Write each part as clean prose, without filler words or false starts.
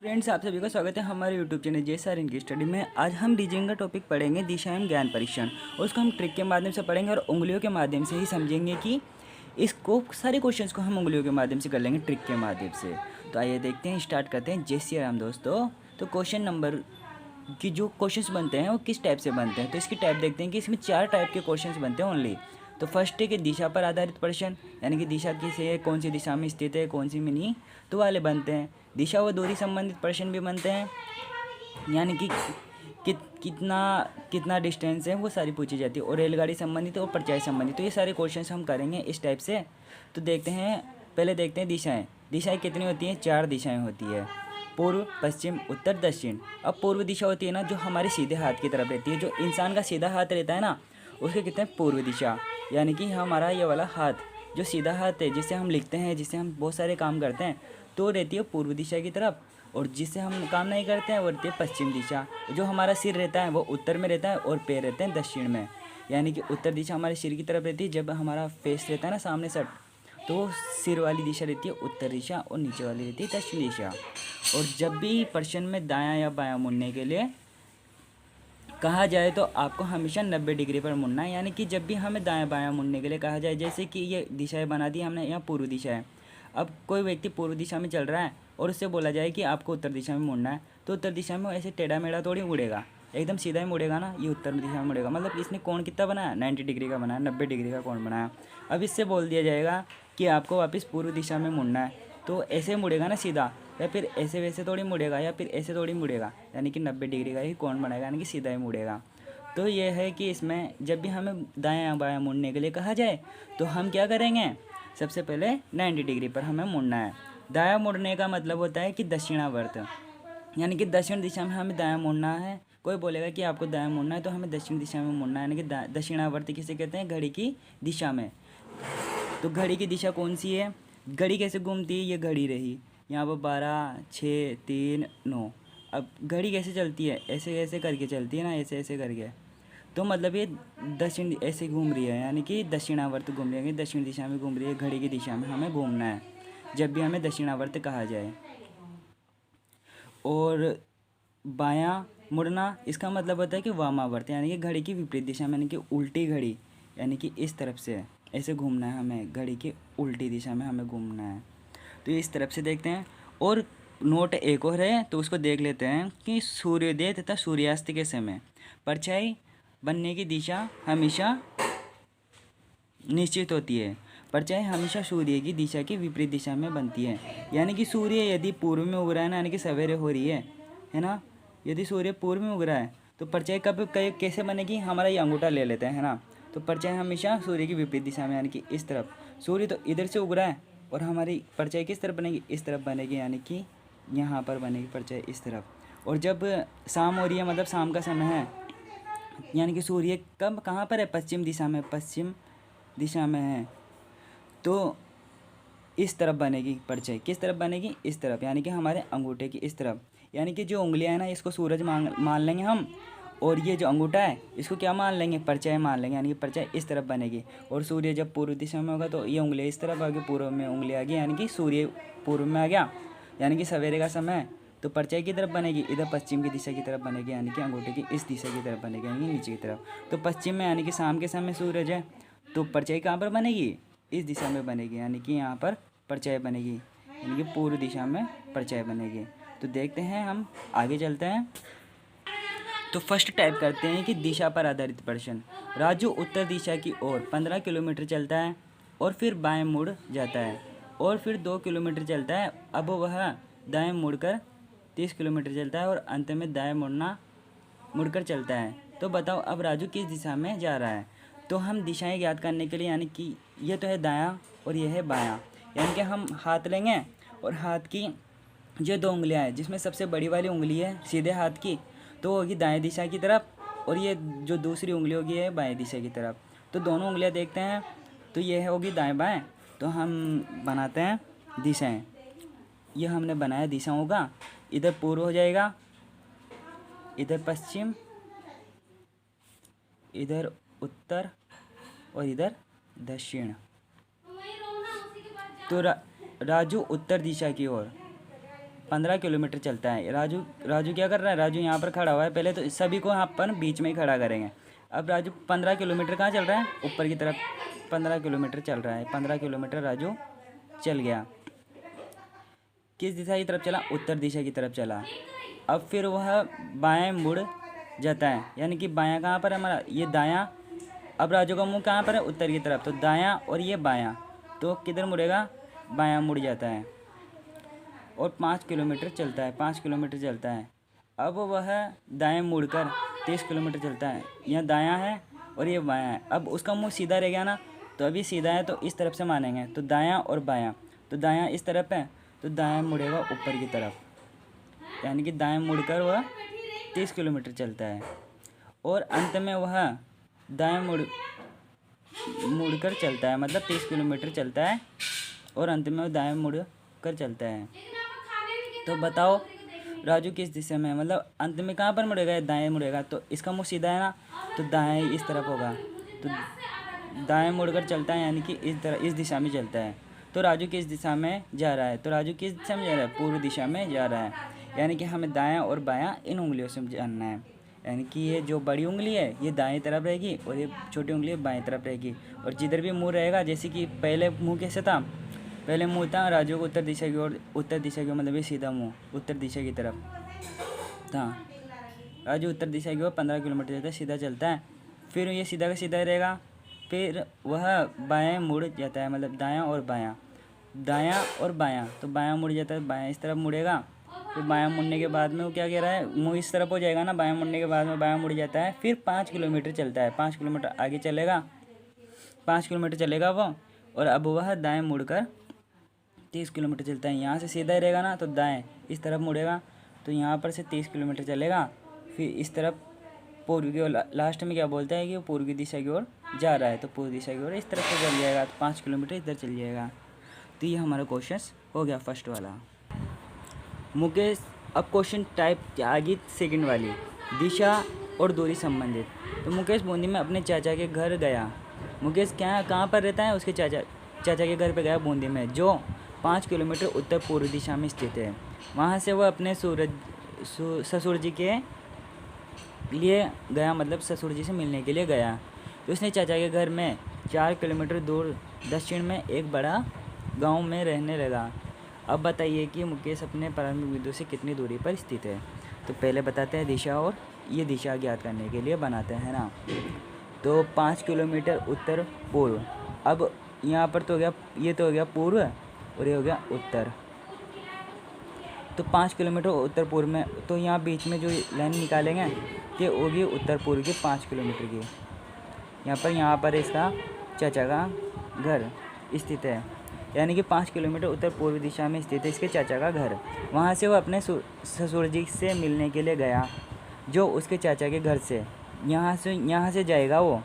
Friends, आप सभी का स्वागत है हमारे यूट्यूब चैनल जे सर इनकी स्टडी में। आज हम रीजनिंग का टॉपिक पढ़ेंगे, दिशा एवं ज्ञान परीक्षण। और उसको हम ट्रिक के माध्यम से पढ़ेंगे और उंगलियों के माध्यम से ही समझेंगे कि इसको सारे क्वेश्चंस को हम उंगलियों के माध्यम से कर लेंगे, ट्रिक के माध्यम से। तो आइए देखते हैं, स्टार्ट करते हैं। जय श्री राम दोस्तों। तो क्वेश्चन नंबर कि जो क्वेश्चंस बनते हैं वो किस टाइप से बनते हैं, तो इसकी टाइप देखते हैं कि इसमें 4 टाइप के क्वेश्चंस बनते हैं ओनली। तो फर्स्ट है कि दिशा पर आधारित प्रश्न, यानी कि दिशा किसे है, कौन सी दिशा में स्थित है, कौन सी में नहीं, तो वाले बनते हैं। दिशा व दूरी संबंधित प्रश्न भी बनते हैं, यानी कि कितना कितना डिस्टेंस है वो सारी पूछी जाती है। और रेलगाड़ी संबंधित और परचाई संबंधित, तो ये सारे क्वेश्चंस हम करेंगे इस टाइप से। तो देखते हैं, पहले देखते हैं दिशाएं। दिशाएं कितनी होती हैं? 4 दिशाएं होती है, पूर्व, पश्चिम, उत्तर, दक्षिण। अब पूर्व दिशा होती है ना, जो हमारे सीधे हाथ की तरफ रहती है। जो इंसान का सीधा हाथ रहता है ना, उसके कहते हैं पूर्व दिशा। यानी कि हमारा ये वाला हाथ जो सीधा हाथ है, जिससे हम लिखते हैं, जिससे हम बहुत सारे काम करते हैं, तो रहती है पूर्व दिशा की तरफ। और जिससे हम काम नहीं करते हैं वो रहती है पश्चिम दिशा। जो हमारा सिर रहता है वो उत्तर में रहता है और पैर रहते हैं दक्षिण में। यानी कि उत्तर दिशा हमारे सिर की तरफ रहती है, जब हमारा फेस रहता है ना सामने सट, तो सिर वाली दिशा रहती है उत्तर दिशा और नीचे वाली रहती है दक्षिण दिशा। और जब भी प्रश्न में दायां या बायां मुड़ने के लिए कहा जाए तो आपको हमेशा 90 डिग्री पर मुड़ना है। यानी कि जब भी हमें दायां बायां मुड़ने के लिए कहा जाए, जैसे कि ये दिशाएं बना दी हमने, यहाँ पूर्व दिशा है। अब कोई व्यक्ति पूर्व दिशा में चल रहा है और उससे बोला जाए कि आपको उत्तर दिशा में मुड़ना है, तो उत्तर दिशा में ऐसे टेढ़ा मेढ़ा थोड़ी मुड़ेगा, एकदम सीधा ही मुड़ेगा ना। ये उत्तर दिशा में मुड़ेगा, मतलब इसने कोण कितना बनाया? 90 डिग्री का बनाया, 90 डिग्री का कोण बनाया। अब इससे बोल दिया जाएगा कि आपको वापस पूर्व दिशा में मुड़ना है, तो ऐसे मुड़ेगा ना सीधा, या फिर ऐसे वैसे थोड़ी मुड़ेगा, या फिर ऐसे थोड़ी मुड़ेगा। यानी कि 90 डिग्री का ही कोण बनाएगा, यानी कि सीधा ही मुड़ेगा। तो ये है कि इसमें जब भी हमें दायां बायां मुड़ने के लिए कहा जाए तो हम क्या करेंगे? सबसे पहले 90 डिग्री पर हमें मुड़ना है। दायां मुड़ने का मतलब होता है कि दक्षिणावर्त, यानी कि दक्षिण दिशा में हमें दायां मुड़ना है। कोई बोलेगा कि आपको दायां मुड़ना है, तो हमें दक्षिण दिशा में मुड़ना है, यानी कि दक्षिणावर्त किसे कहते हैं? घड़ी की दिशा में। तो घड़ी की दिशा कौन सी है? घड़ी कैसे घूमती है? ये घड़ी रही यहाँ पर 12, 6, 3, 9। अब घड़ी कैसे चलती है? ऐसे ऐसे करके चलती है ना, ऐसे ऐसे करके। तो मतलब ये दक्षिण ऐसे घूम रही है, यानी कि दक्षिणावर्त घूम रही है, दक्षिण दिशा में घूम रही है। घड़ी की दिशा में हमें घूमना है जब भी हमें दक्षिणावर्त कहा जाए। और बायां मुड़ना, इसका मतलब होता है कि वामावर्त, यानी कि घड़ी की विपरीत दिशा में, यानी कि उल्टी घड़ी, यानी कि इस तरफ से ऐसे घूमना है हमें, घड़ी की उल्टी दिशा में हमें घूमना है। तो इस तरफ से देखते हैं। और नोट एक और है, तो उसको देख लेते हैं कि सूर्योदय तथा सूर्यास्त के समय परछाई बनने की दिशा हमेशा निश्चित होती है। परछाई हमेशा सूर्य की दिशा की विपरीत दिशा में बनती है। यानी कि सूर्य यदि पूर्व में उग रहा है ना, यानी कि सवेरे हो रही है ना, यदि सूर्य पूर्व में उग रहा है तो परछाई कब कैसे बनेगी? हमारा ये अंगूठा ले लेते हैं, है ना। तो परछाई हमेशा सूर्य की विपरीत दिशा में, यानी कि इस तरफ। सूर्य तो इधर से उग रहा है और हमारी परछाई किस तरफ बनेगी? इस तरफ बनेगी, यानी कि यहाँ पर बनेगी परछाई इस तरफ। और जब शाम हो रही है, मतलब शाम का समय है, यानी कि सूर्य कब कहाँ पर है? पश्चिम दिशा में, पश्चिम दिशा में है, तो इस तरफ बनेगी परछाई। किस तरफ बनेगी? इस तरफ, यानी कि हमारे अंगूठे की इस तरफ। यानी कि जो उंगलियां हैं ना, इसको सूरज मान लेंगे हम, और ये जो अंगूठा है इसको क्या मान लेंगे? परछाई मान लेंगे, यानी कि परछाई इस तरफ बनेगी। और सूर्य जब पूर्व दिशा में होगा तो ये उंगलियां इस तरफ आ गई, पूर्व में उंगली आ गई, यानी कि सूर्य पूर्व में आ गया, यानी कि सवेरे का समय है। तो परछाई की तरफ बनेगी, इधर पश्चिम की दिशा की तरफ बनेगी, यानी कि अंगूठे की इस दिशा की तरफ बनेगी, यानी कि नीचे की तरफ। तो पश्चिम में, यानी कि शाम के समय सूरज है, तो परछाई कहाँ पर बनेगी? इस दिशा में बनेगी, यानी कि यहाँ पर परछाई बनेगी, यानी कि पूर्व दिशा में परछाई बनेगी। तो देखते हैं, हम आगे चलते हैं। तो फर्स्ट टाइप करते हैं कि दिशा पर आधारित प्रश्न। राजू उत्तर दिशा की ओर 15 किलोमीटर चलता है और फिर बाएं मुड़ जाता है, और फिर 2 किलोमीटर चलता है। अब वह दाएं मुड़कर 30 किलोमीटर चलता है और अंत में दाएं मुड़कर चलता है। तो बताओ अब राजू किस दिशा में जा रहा है? तो हम दिशाएं ज्ञात करने के लिए, यानी कि ये तो है दायां और ये है बायां, यानी कि हम हाथ लेंगे और हाथ की जो 2 उंगलियां हैं, जिसमें सबसे बड़ी वाली उंगली है सीधे हाथ की, तो होगी दाएं दिशा की तरफ, और ये जो दूसरी उंगली होगी है बाएं दिशा की तरफ। तो दोनों उंगलियां देखते हैं, तो ये होगी दाएं बाएं। तो हम बनाते हैं दिशाएं। ये हमने बनाया दिशाओं का, इधर पूर्व हो जाएगा, इधर पश्चिम, इधर उत्तर, और इधर दक्षिण। तो राजू उत्तर दिशा की ओर 15 किलोमीटर चलता है। राजू राजू क्या कर रहा है? राजू यहाँ पर खड़ा हुआ है। पहले तो सभी को यहाँ पर बीच में ही खड़ा करेंगे। अब राजू 15 किलोमीटर कहाँ चल रहा है? ऊपर की तरफ 15 किलोमीटर चल रहा है। 15 किलोमीटर राजू चल गया। किस दिशा की तरफ चला? उत्तर दिशा की तरफ चला। अब फिर वह बाएं मुड़ जाता है, यानी कि बायां कहाँ पर है हमारा? ये दायां। अब राजू का मुंह कहाँ पर है? उत्तर की तरफ, तो दायां और ये बायां, तो किधर मुड़ेगा? बायां मुड़ जाता है और 5 किलोमीटर चलता है। 5 किलोमीटर चलता है। अब वह दाएं मुड़कर 30 किलोमीटर चलता है। यहाँ दायां है और ये बायां है। अब उसका मुंह सीधा रह गया ना, तो अभी सीधा है तो इस तरफ से मानेंगे, तो दायां और बायां। तो दायां इस तरफ है, तो दायां मुड़ेगा ऊपर की तरफ, यानी कि दाएं मुड़कर वह 30 किलोमीटर चलता है। और अंत में वह दाएं मुड़कर चलता है, मतलब 30 किलोमीटर चलता है और अंत में वह दाएं मुड़कर चलता है। तो बताओ राजू किस दिशा में है? मतलब अंत में कहाँ पर मुड़ेगा? दाएं मुड़ेगा। तो इसका मुंह सीधा है ना, तो दाएं इस तरफ होगा, तो दाएं मुड़कर चलता है, यानी कि इस दिशा में चलता है। तो राजू किस दिशा में जा रहा है? तो राजू किस दिशा में जा रहा है? पूर्व दिशा में जा रहा है। यानी कि हमें दायां और बायां इन उंगलियों से जानना है। यानी कि ये जो बड़ी उंगली है ये दाएं तरफ रहेगी और ये छोटी उंगली बाएं तरफ रहेगी। और जिधर भी मुँह रहेगा, जैसे कि पहले मुँह कैसे था? पहले मुँह था राजू को उत्तर दिशा की ओर, उत्तर दिशा की ओर, मतलब ये सीधा मुँह उत्तर दिशा की तरफ था। राजू उत्तर दिशा की ओर 15 किलोमीटर चलता है, सीधा चलता है। फिर ये सीधा का सीधा रहेगा, फिर वह बाएं मुड़ जाता है, मतलब दायां और बायां, दायां और बायां। तो बायां मुड़ जाता है, बायां इस तरफ मुड़ेगा। फिर बायां मुड़ने के बाद में वो क्या कह रहा है? मुँह इस तरफ हो जाएगा ना, बायां मुड़ने के बाद में बायां मुड़ जाता है। फिर 5 किलोमीटर चलता है, 5 किलोमीटर आगे चलेगा, 5 किलोमीटर चलेगा वो। और अब वह दाएँ मुड़कर 30 किलोमीटर चलता है। यहाँ से सीधा ही रहेगा ना, तो दाएं इस तरफ मुड़ेगा, तो यहाँ पर से 30 किलोमीटर चलेगा। फिर इस तरफ पूर्व की ओर, लास्ट में क्या बोलता है कि वो पूर्वी दिशा की ओर जा रहा है, तो पूर्व दिशा की ओर इस तरफ से चल जाएगा, तो 5 किलोमीटर इधर चल जाएगा। तो ये हमारा क्वेश्चन हो गया फर्स्ट वाला। मुकेश, अब क्वेश्चन टाइप आगे सेकंड वाली, दिशा और दूरी संबंधित। तो मुकेश बूंदी में अपने चाचा के घर गया। मुकेश क्या कहाँ पर रहता है? उसके चाचा के घर पे गया बूंदी में, जो 5 किलोमीटर उत्तर पूर्व दिशा में स्थित है। वहाँ से वह अपने ससुर जी के लिए गया, मतलब ससुर जी से मिलने के लिए गया। तो उसने चाचा के घर में 4 किलोमीटर दूर दक्षिण में एक बड़ा गांव में रहने लगा। अब बताइए कि मुकेश अपने प्रारंभिक बिंदु से कितनी दूरी पर स्थित है। तो पहले बताते हैं दिशा, और ये दिशा ज्ञात करने के लिए बनाते हैं ना। तो 5 किलोमीटर उत्तर पूर्व। अब यहाँ पर तो हो गया, ये तो हो गया पूर्व और ये हो गया उत्तर। तो 5 किलोमीटर उत्तर पूर्व में, तो यहाँ बीच में जो लाइन निकालेंगे ये होगी उत्तर पूर्व की 5 किलोमीटर की। यहाँ पर इसका चाचा का घर स्थित है, यानी कि 5 किलोमीटर उत्तर पूर्व दिशा में स्थित है इसके चाचा का घर। वहाँ से वो अपने ससुर जी से मिलने के लिए गया, जो उसके चाचा के घर से यहाँ से जाएगा वो,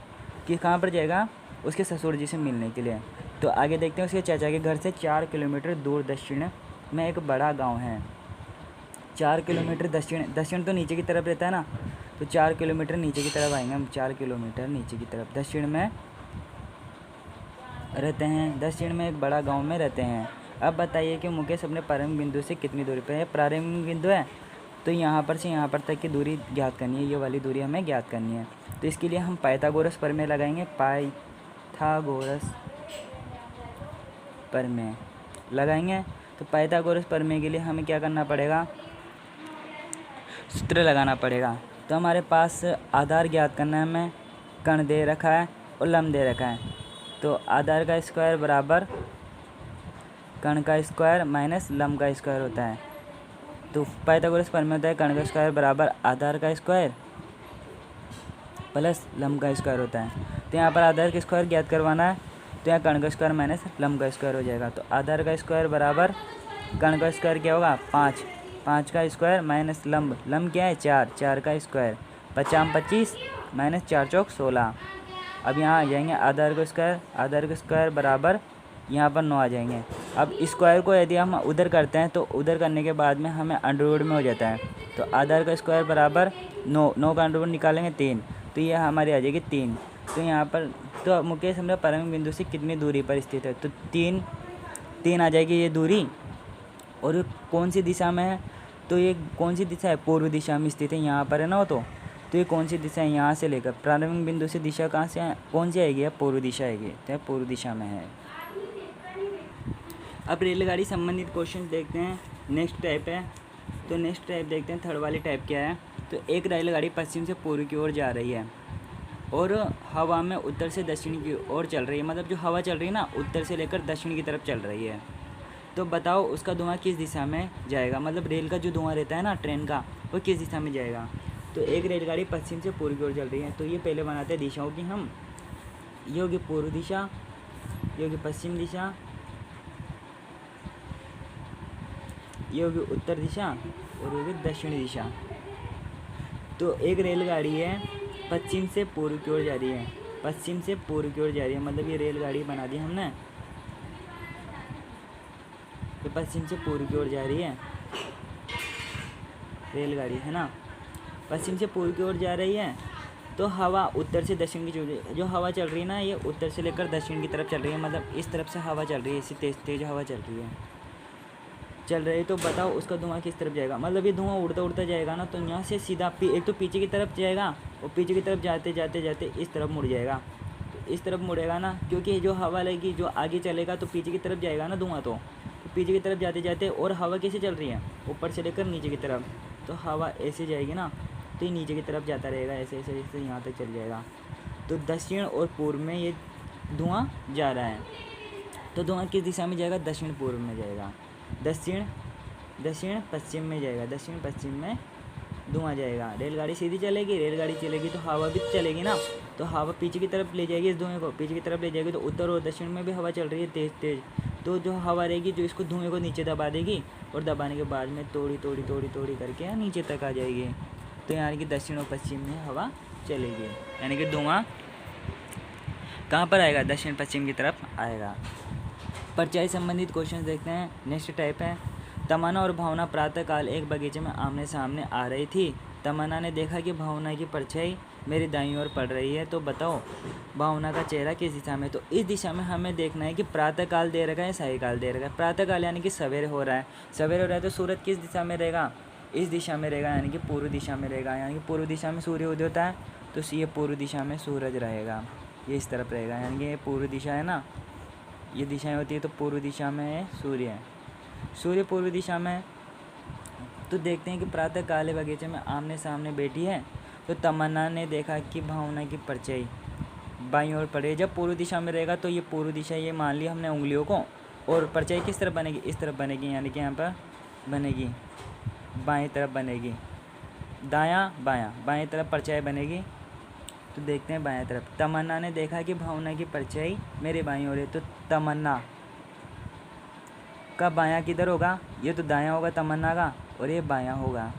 कि कहाँ पर जाएगा? उसके ससुर जी से मिलने के लिए। तो आगे देखते हैं, उसके चाचा के घर से 4 किलोमीटर दूर दक्षिण में एक बड़ा गांव है। 4 किलोमीटर दक्षिण तो नीचे की तरफ रहता है ना, तो 4 किलोमीटर नीचे की तरफ आएंगे हम। 4 किलोमीटर नीचे की तरफ दक्षिण में रहते हैं, दक्षिण में एक बड़ा गांव में रहते हैं। अब बताइए कि मुकेश अपने प्रारंभिक बिंदु से कितनी दूरी पर है? प्रारंभिक बिंदु है तो यहाँ पर से यहाँ पर तक की दूरी ज्ञात करनी है, ये वाली दूरी हमें ज्ञात करनी है। तो इसके लिए हम पाइथागोरस प्रमेय लगाएंगे, पाइथागोरस प्रमेय लगाएंगे। तो पाइथागोरस प्रमेय के लिए हमें क्या करना पड़ेगा? सूत्र लगाना पड़ेगा। तो हमारे पास आधार ज्ञात करना है, हमें कण दे रखा है और लंब दे रखा है। तो आधार का स्क्वायर बराबर कण का स्क्वायर माइनस लंब का स्क्वायर होता है। तो पाइथागोरस प्रमेय होता है कण का स्क्वायर बराबर आधार का स्क्वायर प्लस लंब का स्क्वायर होता है। तो यहाँ पर आधार का स्क्वायर ज्ञात करवाना है, तो यहाँ कण का स्क्वायर माइनस लंब का स्क्वायर हो जाएगा। तो आधार का स्क्वायर बराबर कण का स्क्वायर क्या होगा? 5 का स्क्वायर माइनस लंब क्या है? 4 का स्क्वायर, 5 25 माइनस 4 चौक 16। अब यहाँ आ जाएंगे आधार का स्क्वायर बराबर यहाँ पर 9 आ जाएंगे। अब स्क्वायर को यदि हम उधर करते हैं तो उधर करने के बाद में हमें अंडरवुड में हो जाता है। तो आधार का स्क्वायर बराबर 9 का अंडरवुड निकालेंगे 3, तो ये हमारी आ जाएगी 3। तो यहाँ पर तो मुकेश हमारे प्रारंभिक बिंदु से कितनी दूरी पर स्थित है? तो 3 आ जाएगी ये दूरी। और ये कौन सी दिशा में है, तो ये कौन सी दिशा है, पूर्व दिशा में स्थित है, यहाँ पर है ना वो तो ये कौन सी दिशा है, यहाँ से लेकर प्रारंभिक बिंदु से दिशा कहाँ से कौन सी आएगी, पूर्व दिशा आएगी, तो यह पूर्व दिशा में है। अब रेलगाड़ी संबंधित क्वेश्चन देखते हैं। नेक्स्ट टाइप है, तो नेक्स्ट टाइप देखते हैं, थर्ड वाली टाइप क्या है। तो एक रेलगाड़ी पश्चिम से पूर्व की ओर जा रही है और हवा में उत्तर से दक्षिण की ओर चल रही है, मतलब जो हवा चल रही है ना, उत्तर से लेकर दक्षिण की तरफ चल रही है। तो बताओ उसका धुआं किस दिशा में जाएगा, मतलब रेल का जो धुआं रहता है ना ट्रेन का, वो किस दिशा में जाएगा। तो एक रेलगाड़ी पश्चिम से पूर्व की ओर चल रही है, तो ये पहले बनाते हैं दिशाओं की हम। ये होगी पूर्व दिशा, ये होगी पश्चिम दिशा, ये होगी उत्तर दिशा और ये होगी दक्षिण दिशा। तो एक रेलगाड़ी है पश्चिम से पूर्व की ओर जा रही है, पश्चिम से पूर्व की ओर जा रही है, मतलब ये रेलगाड़ी बना दी हमने, ये पश्चिम से पूर्व की ओर जा रही है रेलगाड़ी, है ना, पश्चिम से पूर्व की ओर जा रही है। तो हवा उत्तर से दक्षिण की जो हवा चल रही है ना, ये उत्तर से लेकर दक्षिण की तरफ चल रही है, मतलब इस तरफ से हवा चल रही है, ऐसी तेज तेज हवा चल रही है। तो बताओ उसका धुआं किस तरफ जाएगा, मतलब ये धुआं उड़ता उड़ता जाएगा ना, तो यहाँ से सीधा एक तो पीछे की तरफ जाएगा और पीछे की तरफ जाते जाते जाते इस तरफ मुड़ जाएगा। तो इस तरफ मुड़ेगा ना, क्योंकि जो हवा लगेगी, जो आगे चलेगा तो पीछे की तरफ जाएगा ना धुआं, तो पीछे की तरफ जाते जाते, और हवा कैसे चल रही है, ऊपर से लेकर नीचे की तरफ, तो हवा ऐसे जाएगी ना, तो ये नीचे की तरफ जाता रहेगा, ऐसे ऐसे ऐसे यहाँ तक चल जाएगा। तो दक्षिण और पूर्व में ये धुआं जा रहा है, तो धुआं किस दिशा में जाएगा, दक्षिण पूर्व में जाएगा, दक्षिण पश्चिम में जाएगा, दक्षिण पश्चिम में धुआं जाएगा। रेलगाड़ी सीधी चलेगी, रेलगाड़ी चलेगी तो हवा भी चलेगी ना, तो हवा पीछे की तरफ ले जाएगी, इस धुएं को पीछे की तरफ ले जाएगी, तो उत्तर और दक्षिण में भी हवा चल रही है तेज़ तेज़, तो जो हवा रहेगी जो इसको धुएं को नीचे दबा देगी, और दबाने के बाद में तोड़ी तोड़ी तोड़ी तोड़ी करके नीचे तक आ जाएगी। तो यानी कि दक्षिण और पश्चिम में हवा चलेगी, यानी कि धुआं कहाँ पर आएगा, दक्षिण पश्चिम की तरफ आएगा। परछाई संबंधित क्वेश्चन देखते हैं। नेक्स्ट टाइप है, तमन्ना और भावना प्रातःकाल एक बगीचे में आमने सामने आ रही थी। तमन्ना ने देखा कि भावना की परछाई मेरी दाईं ओर पड़ रही है, तो बताओ भावना का चेहरा किस दिशा में। तो इस दिशा में हमें देखना है कि प्रातःकाल दे रखा है, सायंकाल दे रखा है। प्रातःकाल यानी कि सवेरे हो रहा है, सवेरे हो रहा है, तो सूरज किस दिशा में रहेगा, इस दिशा में रहेगा, यानी कि पूर्व दिशा में रहेगा, यानी कि पूर्व दिशा में सूर्य उदय होता है, तो ये पूर्व दिशा में सूरज रहेगा, ये इस तरफ रहेगा, यानी कि ये पूर्व दिशा है ना, ये दिशाएं होती है, तो पूर्व दिशा में सूर्य है, सूर्य पूर्व दिशा में। तो देखते हैं कि प्रातःकाल बगीचे में आमने सामने बैठी है, तो तमन्ना ने देखा कि भावना की परछाई बाईं ओर पड़े। जब पूर्व दिशा में रहेगा तो ये पूर्व दिशा, ये मान लिया हमने उंगलियों को, और परछाई किस तरफ बनेगी, इस तरफ बनेगी, यानी कि यहाँ पर बनेगी, बाएं तरफ बनेगी, दायां बायां, बाएं तरफ परछाई बनेगी। तो देखते हैं बाएं तरफ, तमन्ना ने देखा कि भावना की परछाई मेरे बाईं ओर है, तो तमन्ना का बायां किधर होगा, ये तो दायां होगा तमन्ना का, और ये बायां होगा।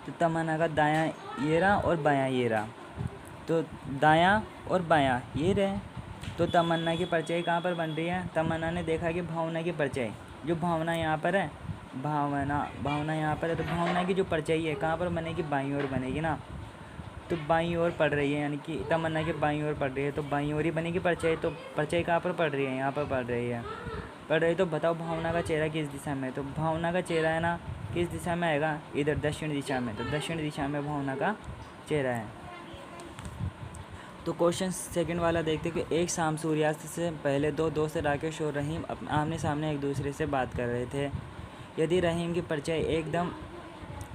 तो तमन्ना का दायां ये रहा और बायां ये रहा, तो दायां और बायां ये रहे। तो तमन्ना की परछाई कहाँ पर बन रही है, तमन्ना ने देखा कि भावना की परछाई, जो भावना यहाँ पर है, भावना यहाँ पर है, तो भावना की जो परछाई है कहाँ पर बनेगी, बाईं ओर बनेगी ना, तो बाईं ओर पड़ रही है, यानी कि तमन्ना के बाईं ओर पड़ रही है, तो बाईं ओर ही बनेगी परछाई। तो परछाई कहाँ पर पड़ रही है, यहाँ पर पड़ रही है, तो बताओ भावना का चेहरा किस दिशा में है। तो भावना का चेहरा है ना किस दिशा में आएगा, इधर दक्षिण दिशा में, तो दक्षिण दिशा में भावना का चेहरा है। तो क्वेश्चन सेकंड वाला देखते कि एक शाम सूर्यास्त से पहले दो दोस्त राकेश और रहीम आमने सामने एक दूसरे से बात कर रहे थे। यदि रहीम की परछाई एकदम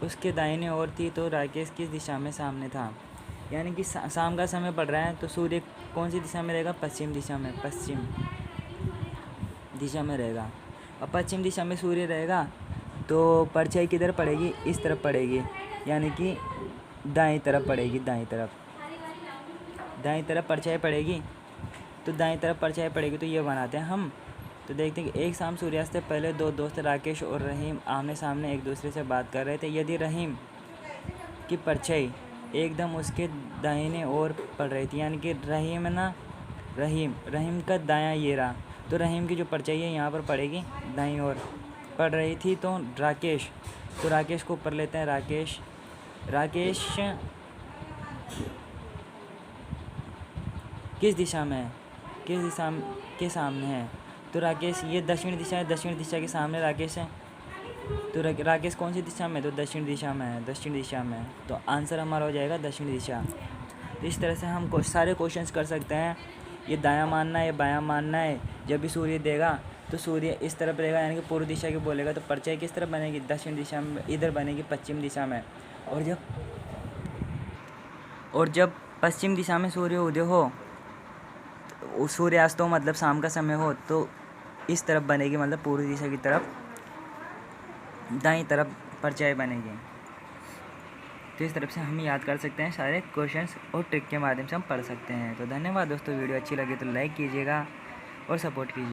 उसके दाहिने ओर थी तो राकेश किस दिशा में सामने था, यानी कि शाम का समय पड़ रहा है, तो सूर्य कौन सी दिशा में रहेगा, पश्चिम दिशा में, पश्चिम दिशा में रहेगा। और पश्चिम दिशा में सूर्य रहेगा, तो परछाई किधर पड़ेगी, इस तरफ पड़ेगी, यानी कि दाएं तरफ पड़ेगी, दाएं तरफ परछाई पड़ेगी। तो दाएं तरफ परछाई पड़ेगी, तो ये बनाते हैं हम। तो देखते हैं कि एक शाम सूर्यास्त से पहले दो दोस्त राकेश और रहीम आमने सामने एक दूसरे से बात कर रहे थे। यदि रहीम की परछाई एकदम उसके दाहिने ओर पड़ रही थी, यानी कि रहीम है ना, रहीम का दायां ये रहा, तो रहीम की जो परछाई है यहाँ पर पड़ेगी, दाईं ओर पड़ रही थी। तो राकेश को ऊपर लेते हैं, राकेश किस दिशा में है, किस दिशा के सामने है? तो राकेश ये दक्षिण दिशा है, दक्षिण दिशा के सामने राकेश है। तो राकेश कौन सी दिशा में? तो दक्षिण दिशा में है, दक्षिण दिशा में है। तो आंसर हमारा हो जाएगा दक्षिण दिशा। तो इस तरह से हम सारे क्वेश्चंस कर सकते हैं। ये दायां मानना है, ये बायां मानना है। जब भी सूर्य देगा तो सूर्य इस तरफ रहेगा, यानी कि पूर्व दिशा की बोलेगा, तो परछाई किस तरफ बनेगी? दक्षिण दिशा में, इधर बनेगी पश्चिम दिशा में। और जब पश्चिम दिशा में सूर्य उदय हो, तो सूर्यास्त हो, मतलब शाम का समय हो, तो इस तरफ बनेगी, मतलब पूर्व दिशा की तरफ, दाईं तरफ परछाई बनेगी। तो इस तरफ से हम याद कर सकते हैं, सारे क्वेश्चंस और ट्रिक के माध्यम से हम पढ़ सकते हैं। तो धन्यवाद दोस्तों, वीडियो अच्छी लगी तो लाइक कीजिएगा और सपोर्ट कीजिए।